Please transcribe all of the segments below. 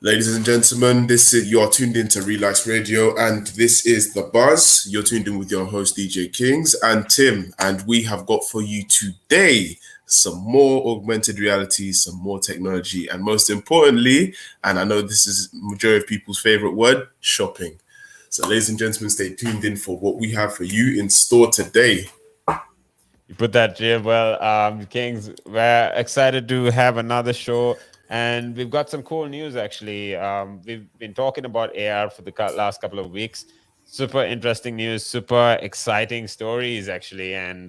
Ladies and gentlemen, you are tuned into Relaks Radio, and this is The Buzz. You're tuned in with your host DJ Kings and Tim, and we have got for you today some more augmented reality, some more technology, and most importantly, and I know this is majority of people's favorite word, shopping. So, ladies and gentlemen, stay tuned in for what we have for you in store today. You put that real well, Kings. We're excited to have another show, and we've got some cool news actually. We've been talking about AR for the last couple of weeks. Super interesting news, super exciting stories actually, and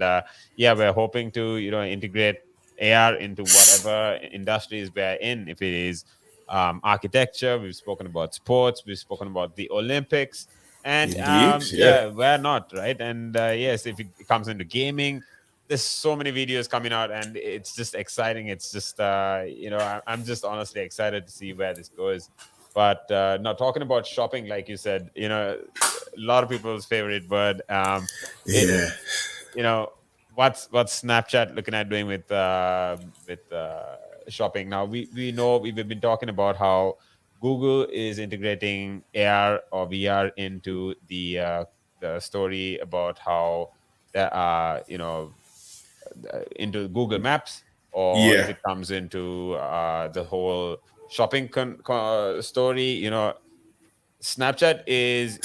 yeah, we're hoping to integrate AR into whatever industries we're in. If it is architecture, we've spoken about sports, we've spoken about the Olympics, and Indeed, yeah. yeah, we're not right. And yes, if it comes into gaming, there's so many videos coming out and it's just exciting. It's just I'm just honestly excited to see where this goes. But now talking about shopping, like you said, a lot of people's favorite word. It Yeah. you know what's Snapchat looking at doing with shopping now? We know we've been talking about how Google is integrating AR or VR into the story about how there are into Google Maps, or if Yeah. it comes into the whole shopping story. Snapchat is,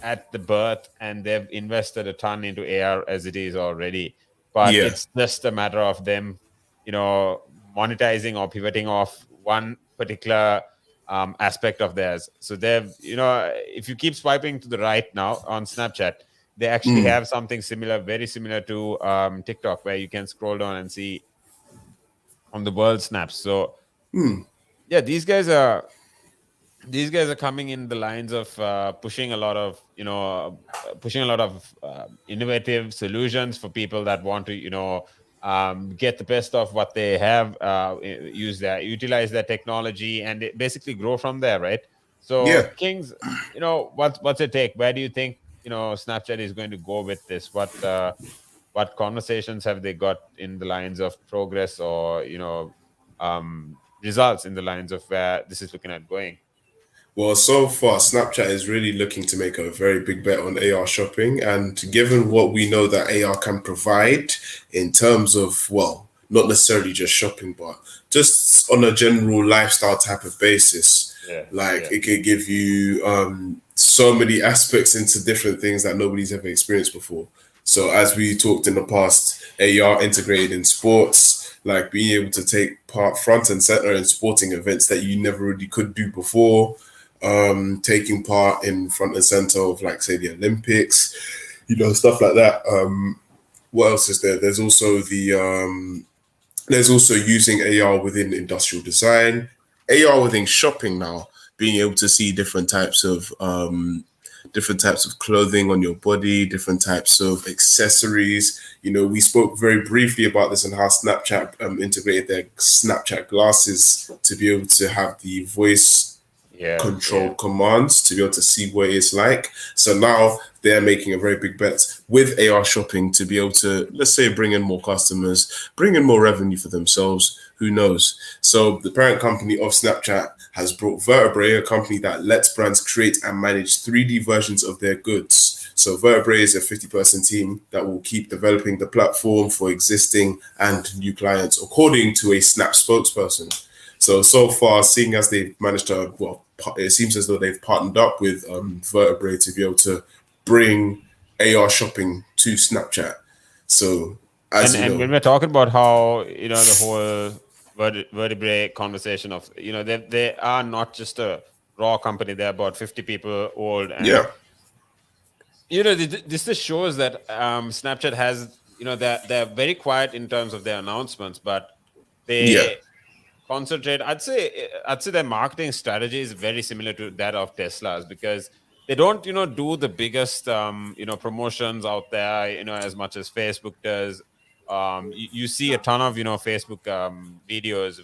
at the birth, and they've invested a ton into AR as it is already. But Yeah. it's just a matter of them, monetizing or pivoting off one particular aspect of theirs. So they've, if you keep swiping to the right now on Snapchat, they actually Mm. have something similar, very similar to TikTok, where you can scroll down and see on the world snaps. So Mm. yeah, these guys are coming in the lines of pushing a lot of innovative solutions for people that want to get the best of what they have, utilize their technology, and basically grow from there, right? So Yeah. Kings, what's your take? Where do you think Snapchat is going to go with this? What conversations have they got in the lines of progress, or results in the lines of where this is looking at going? Well, so far, Snapchat is really looking to make a very big bet on AR shopping. And given what we know that AR can provide in terms of, well, not necessarily just shopping, but just on a general lifestyle type of basis, Yeah, like yeah, it could give you so many aspects into different things that nobody's ever experienced before. So, as we talked in the past, AR integrated in sports, like being able to take part front and center in sporting events that you never really could do before, taking part in front and center of, like, say, the Olympics, stuff like that. What else is there? There's also using AR within industrial design, AR within shopping now, being able to see different types of clothing on your body, different types of accessories. We spoke very briefly about this and how Snapchat integrated their Snapchat glasses to be able to have the voice yeah, yeah. controlled commands to be able to see what it's like. So now they're making a very big bet with AR shopping to be able to, let's say, bring in more customers, bring in more revenue for themselves. Who knows? So the parent company of Snapchat has brought Vertebrae, a company that lets brands create and manage 3D versions of their goods. So Vertebrae is a 50-person team that will keep developing the platform for existing and new clients, according to a Snap spokesperson. So far, seeing as they've managed to, well, it seems as though they've partnered up with Vertebrae to be able to bring AR shopping to Snapchat. So, as you And know, when we're talking about how the whole vertebrae conversation of they are not just a raw company. They're about 50 people old, and yeah, this just shows that Snapchat has, they're very quiet in terms of their announcements, but yeah, they concentrate. I'd say their marketing strategy is very similar to that of Tesla's, because they don't do the biggest promotions out there, as much as Facebook does. You see a ton of Facebook videos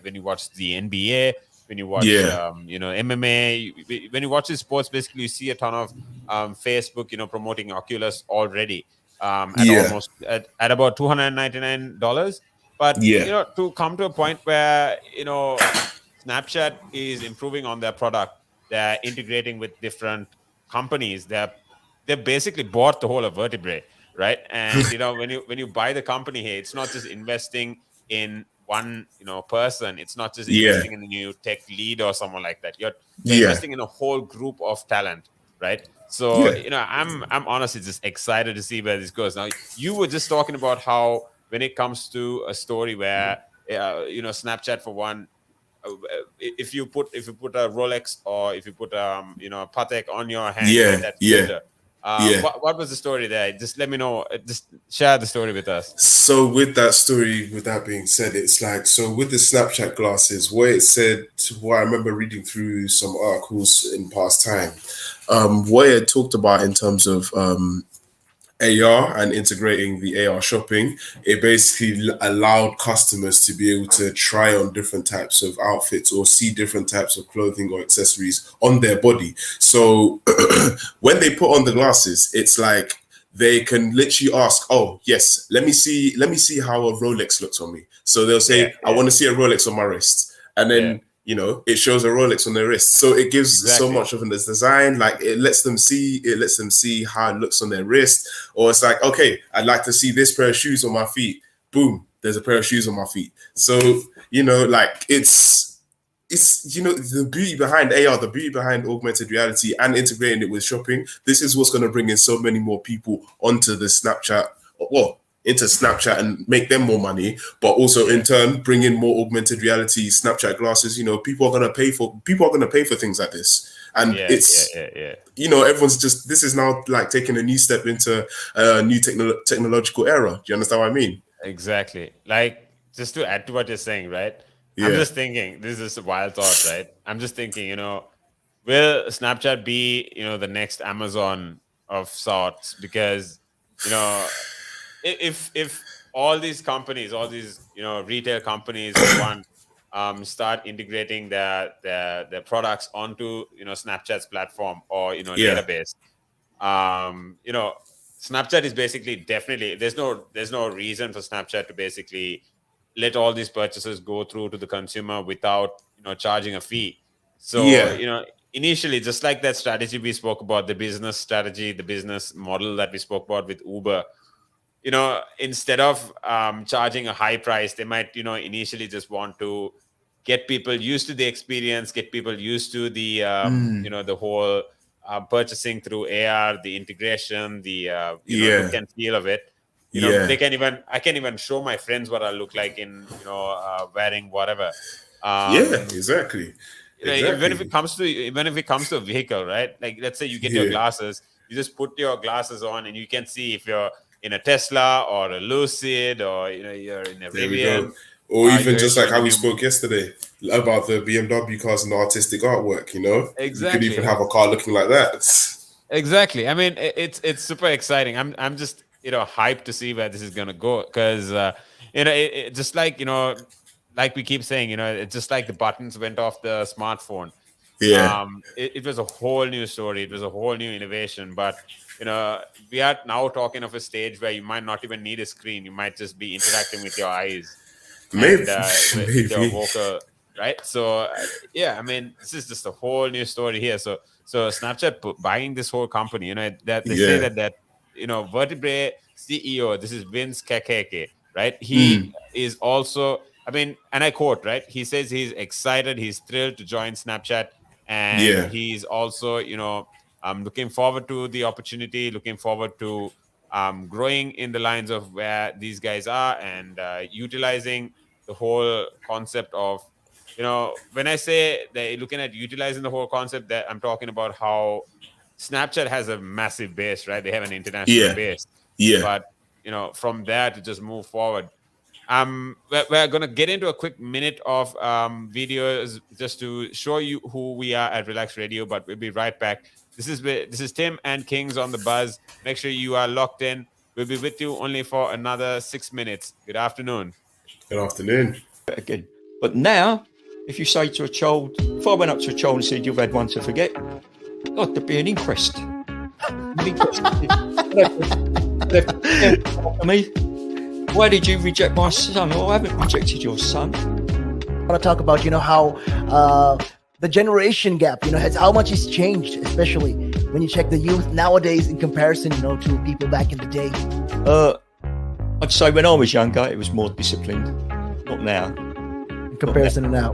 when you watch the NBA, when you watch yeah, MMA, when you watch the sports. Basically, you see a ton of Facebook promoting Oculus already, at yeah, almost at about $299. But yeah, to come to a point where Snapchat is improving on their product. They're integrating with different companies. They basically bought the whole of Vertebrae, right? And when you buy the company here, it's not just investing in one person. It's not just Yeah. investing in a new tech lead or someone like that. You're Yeah. investing in a whole group of talent, right? So Yeah. I'm honestly just excited to see where this goes. Now, you were just talking about how when it comes to a story where Snapchat for one, if you put a Rolex, or if you put a Patek on your hand, you get Yeah. that Yeah. filter. Yeah. What was the story there? Just let me know. Just share the story with us. So with that story, with that being said, it's like, so with the Snapchat glasses, what it said, what I remember reading through some articles in past time, what it talked about in terms of AR and integrating the AR shopping, it basically allowed customers to be able to try on different types of outfits or see different types of clothing or accessories on their body. So when they put on the glasses, it's like they can literally ask, "Oh, yes, let me see how a Rolex looks on me." So they'll Yeah, say, "I want to see a Rolex on my wrist," and yeah, then it shows a Rolex on their wrist. So it gives so exactly. much of this design, like it lets them see how it looks on their wrist. Or it's like, okay, I'd like to see this pair of shoes on my feet. Boom, there's a pair of shoes on my feet. So, like it's the beauty behind AR, the beauty behind augmented reality and integrating it with shopping. This is what's going to bring in so many more people onto the Snapchat, well, into Snapchat and make them more money, but also in turn bring in more augmented reality Snapchat glasses. People are going to pay for things like this, and Yeah, yeah, it's yeah, yeah. everyone's just, this is now like taking a new step into a new technological era. Do you understand what I mean? Exactly. Like, just to add to what you're saying, right? I'm Yeah, just thinking, this is a wild thought, right? I'm just thinking, will Snapchat be, the next Amazon of sorts? Because, you know, if all these companies, all these, retail companies for one, start integrating their products onto, Snapchat's platform, or, yeah, database, um you know Snapchat is basically, definitely, there's no reason for Snapchat to basically let all these purchases go through to the consumer without charging a fee. So yeah, initially, just like that strategy we spoke about, the business strategy, the business model that we spoke about with Uber, instead of charging a high price, they might initially just want to get people used to the experience, get people used to the the whole purchasing through AR, the integration, the look yeah, and feel of it. yeah, I can even show my friends what I look like in wearing whatever. yeah, um exactly, Even if exactly. it comes to a vehicle, right? Like, let's say you get your Yeah, glasses, you just put your glasses on, and you can see if you're in a Tesla or a Lucid, or you're in a there we go. Rivian. Or even just You're like in a how we new. spoke yesterday about the BMW cars and the artistic artwork, you could even Exactly. have a car looking like that. Exactly. I mean, it's super exciting. I'm just hyped to see where this is gonna go, because just like like we keep saying, it's just like the buttons went off the smartphone. Yeah, It was a whole new story. It was a whole new innovation. But you know, we are now talking of a stage where you might not even need a screen. You might just be interacting with your eyes maybe, and with your maybe, vocal, right? So yeah, I mean, this is just a whole new story here. So Snapchat buying this whole company, that they say yeah, that Vertebrae CEO, this is Vince Kakeke, right? He mm, is also, I mean, and I quote, right? He says he's excited, he's thrilled to join Snapchat, and yeah, he's also, looking forward to the opportunity, looking forward to growing in the lines of where these guys are, and utilizing the whole concept of, when I say they're looking at utilizing the whole concept, that I'm talking about how Snapchat has a massive base, right? They have an international yeah, base, yeah. but from there to just move forward. We're gonna get into a quick minute of videos just to show you who we are at Relax Radio, but we'll be right back. This is Tim and Kings on the buzz. Make sure you are locked in. We'll be with you only for another 6 minutes. Good afternoon. Good afternoon. Again. But now, if you say to a child, if I went up to a child and said, "You've had one to forget," God, there'd be an inquest. Me, why did you reject my son? Oh, I haven't rejected your son. want to talk about, how the generation gap, has how much it's changed, especially when you check the youth nowadays in comparison, to people back in the day. I'd say when I was younger, it was more disciplined. Not now. In comparison to now.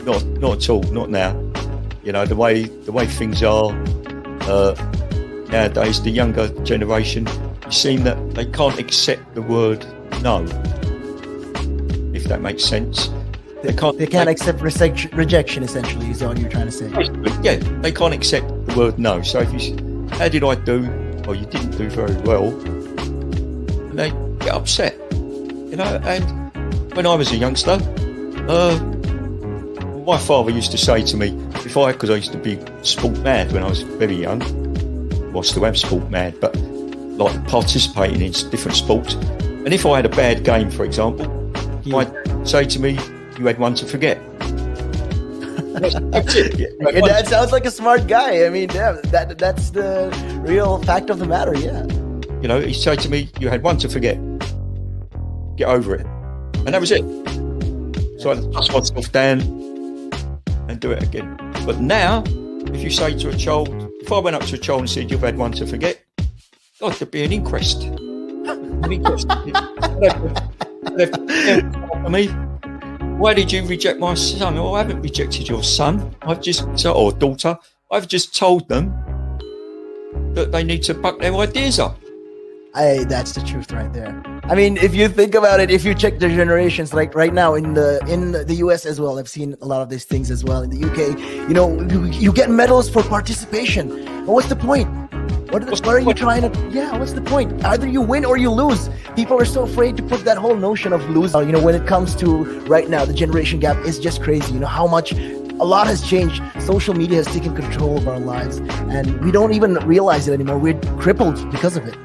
Not at all. Not now. The way things are nowadays, the younger generation, you seem that they can't accept the word no. If that makes sense. They can't accept rejection, essentially, is all you're trying to say. Yeah, they can't accept the word no. So if you how did I do? Or you didn't do very well, and they get upset. And when I was a youngster, my father used to say to me, because I used to be sport mad when I was very young. Well, I still am sport mad, but like participating in different sports. And if I had a bad game, for example, he might say to me, "You had one to forget." That's it. Your dad sounds like a smart guy. I mean, yeah, that's the real fact of the matter. Yeah. He'd say to me, "You had one to forget. Get over it," and that was it. So I dust myself down and do it again. But now, if you say to a child, if I went up to a child and said, "You've had one to forget," God, there'd be an inquest. An inquest. I mean, why did you reject my son? Well, I haven't rejected your son. or daughter. I've just told them that they need to buck their ideas up. That's the truth right there. I mean, if you think about it, if you check the generations, like right now in the US as well, I've seen a lot of these things as well. In the UK, you get medals for participation. But what's the point? What are you trying to? Yeah, what's the point? Either you win or you lose. People are so afraid to put that whole notion of losing. When it comes to right now, the generation gap is just crazy. How much a lot has changed. Social media has taken control of our lives, and we don't even realize it anymore. We're crippled because of it.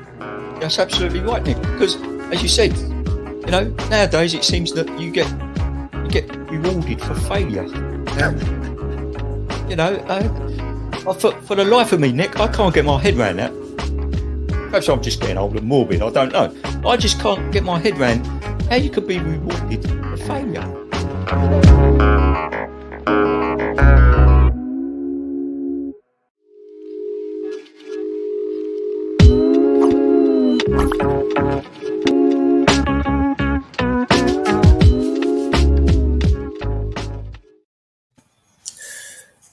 That's absolutely right, Nick. Because as you said, nowadays it seems that you get rewarded for failure. For the life of me, Nick, I can't get my head around that. Perhaps I'm just getting old and morbid, I don't know. I just can't get my head around how you could be rewarded for failure.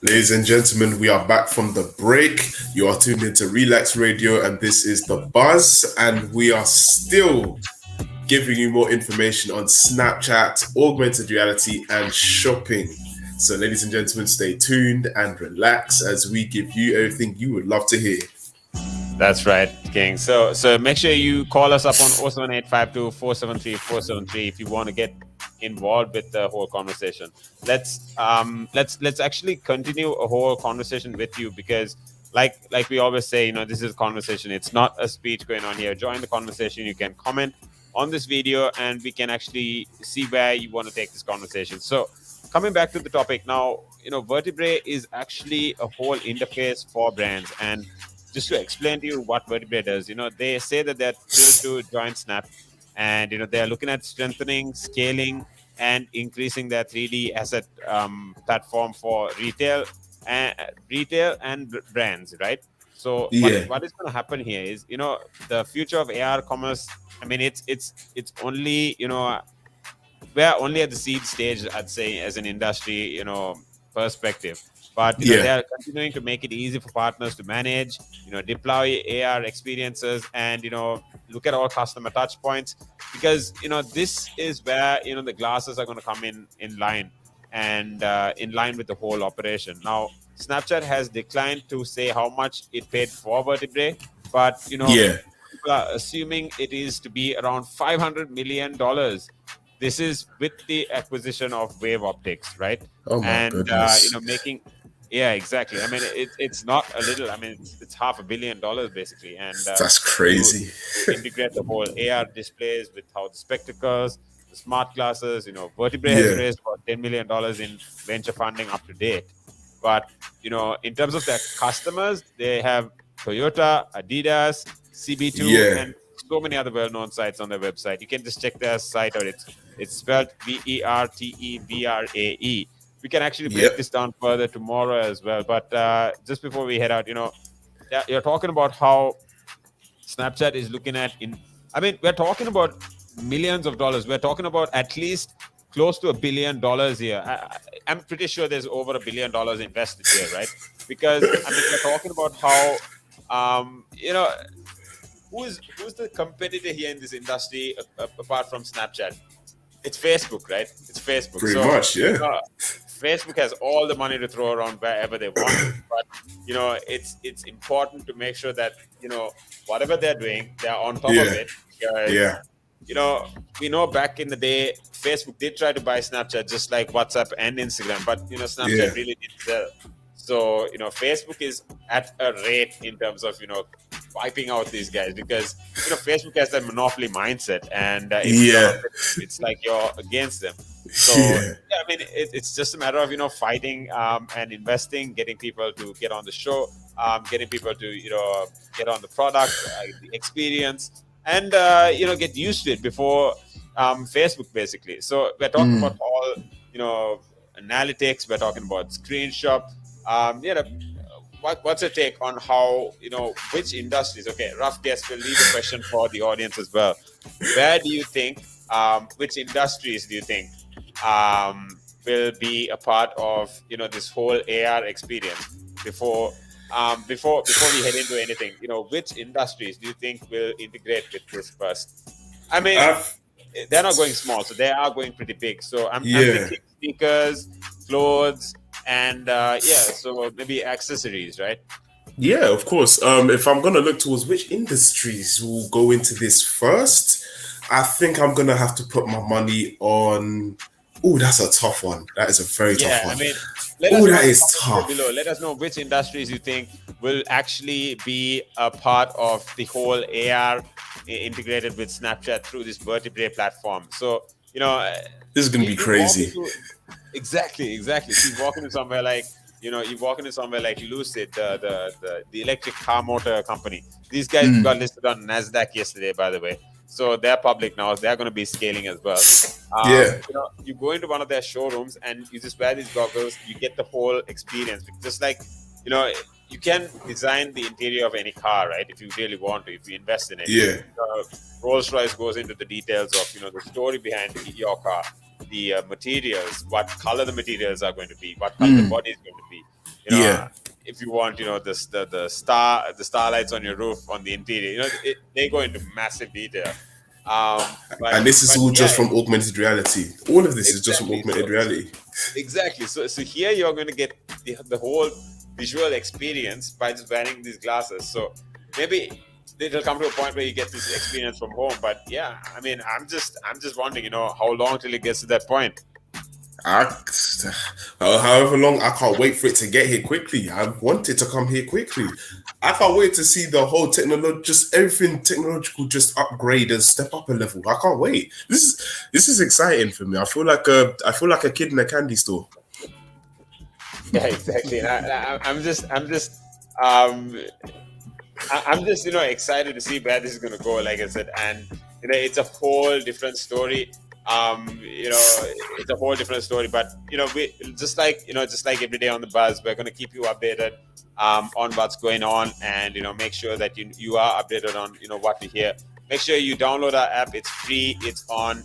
Ladies and gentlemen, we are back from the break. You are tuned into Relaks Radio, and this is The Buzz, and we are still giving you more information on Snapchat, augmented reality, and shopping. So, ladies and gentlemen, stay tuned and relax as we give you everything you would love to hear. That's right, King. So make sure you call us up on 07852 473 473 if you want to get involved with the whole conversation. Let's actually continue a whole conversation with you, because like we always say, this is a conversation. It's not a speech going on here. Join the conversation. You can comment on this video and we can actually see where you want to take this conversation. So coming back to the topic now, Vertebrae is actually a whole interface for brands. And just to explain to you what Vertebrae does, they say that they're thrilled to join Snap, and they're looking at strengthening, scaling, and increasing their 3D asset platform for retail and brands, right? So what is going to happen here is, the future of AR commerce. I mean, it's only, we're only at the seed stage, I'd say, as an industry, perspective. But they are continuing to make it easy for partners to manage, deploy AR experiences, and look at all customer touch points, because this is where the glasses are going to come in line, and in line with the whole operation. Now, Snapchat has declined to say how much it paid for Vertebrae, but people are assuming it is to be around $500 million. This is with the acquisition of Wave Optics, right? Oh my goodness. Making. Yeah, exactly. I mean, it's not a little. I mean, it's $500 million basically, and that's crazy. To integrate the whole AR displays with how the spectacles, the smart glasses. Vertebrae has raised about $10 million in venture funding up to date. But in terms of their customers, they have Toyota, Adidas, CB2, and so many other well-known sites on their website. You can just check their site out. It's It's spelled Vertebrae. We can actually break Yep. this down further tomorrow as well. But just before we head out, you're talking about how Snapchat is looking at we're talking about millions of dollars. We're talking about at least close to $1 billion here. I'm pretty sure there's over $1 billion invested here, right? Because we're talking about how who's the competitor here in this industry apart from Snapchat? It's Facebook, right? It's Facebook. Pretty much, yeah. Facebook has all the money to throw around wherever they want, but it's important to make sure that whatever they're doing, they're on top of it. Because, we know back in the day, Facebook did try to buy Snapchat just like WhatsApp and Instagram, but Snapchat really didn't sell. So Facebook is at a rate in terms of wiping out these guys, because Facebook has that monopoly mindset, and it's like you're against them. So it's just a matter of fighting and investing, getting people to get on the show, getting people to get on the product, the experience, and get used to it before Facebook, basically. So we're talking about all analytics, we're talking about screenshot. What's your take on how which industries? Okay, rough guess. We'll leave a question for the audience as well. Where do you think which industries do you think will be a part of this whole AR experience before we head into anything? Which industries do you think will integrate with this first? They're not going small, so they are going pretty big. So I'm thinking sneakers, clothes, and so maybe accessories, right? Yeah, of course. If I'm gonna look towards which industries will go into this first, I think I'm gonna have to put my money on. Oh, that's a tough one. That is a very tough one. That is tough. Below. Let us know which industries you think will actually be a part of the whole AR integrated with Snapchat through this Vertebrae platform. So this is gonna be crazy. Exactly. So you walk into somewhere like Lucid, the electric car motor company. These guys got listed on NASDAQ yesterday, by the way. So they're public now. They're going to be scaling as well. You go into one of their showrooms and you just wear these goggles. You get the whole experience. Just like, you can design the interior of any car, right? If you really want to, if you invest in it. Yeah. Rolls-Royce goes into the details of, the story behind your car, the materials, what color the materials are going to be, what color the body is going to be. If you want, the starlights on your roof, on the interior, they go into massive detail. And this is all just from augmented reality. All of this is just from augmented reality. Exactly. So here you're going to get the whole visual experience by just wearing these glasses. So maybe it'll come to a point where you get this experience from home. But I'm just wondering, how long till it gets to that point. However long, I can't wait for it to get here quickly. I want it to come here quickly. I can't wait to see the whole everything technological just upgrade and step up a level. I can't wait. This is exciting for me. I feel like a kid in a candy store. Yeah, exactly. And I'm just excited to see where this is going to go. Like I said, and it's a whole different story. It's a whole different story. But we just like every day on the Buzz, we're going to keep you updated on what's going on, and make sure that you are updated on what we hear. Make sure you download our app. It's free. It's on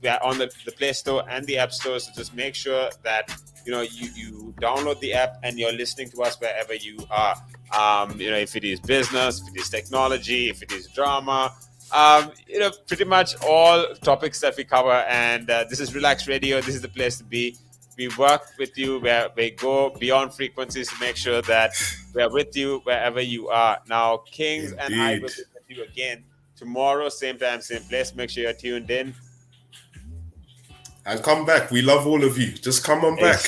the Play Store and the App Store. So just make sure that you download the app and you're listening to us wherever you are. If it is business, if it is technology, if it is drama, pretty much all topics that we cover. And this is Relaks Radio. This is the place to be. We work with you where we go beyond frequencies to make sure that we're with you wherever you are. Now, Kings and I will be with you again tomorrow, same time, same place. Make sure you're tuned in. And come back. We love all of you. Just come on back.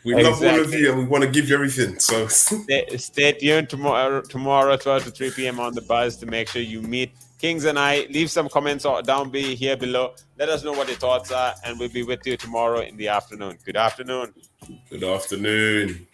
We love all of you and we want to give you everything. So stay tuned tomorrow 12 to 3 p.m. on the Buzz to make sure you meet Kings and I. Leave some comments down here below. Let us know what your thoughts are, and we'll be with you tomorrow in the afternoon. Good afternoon. Good afternoon.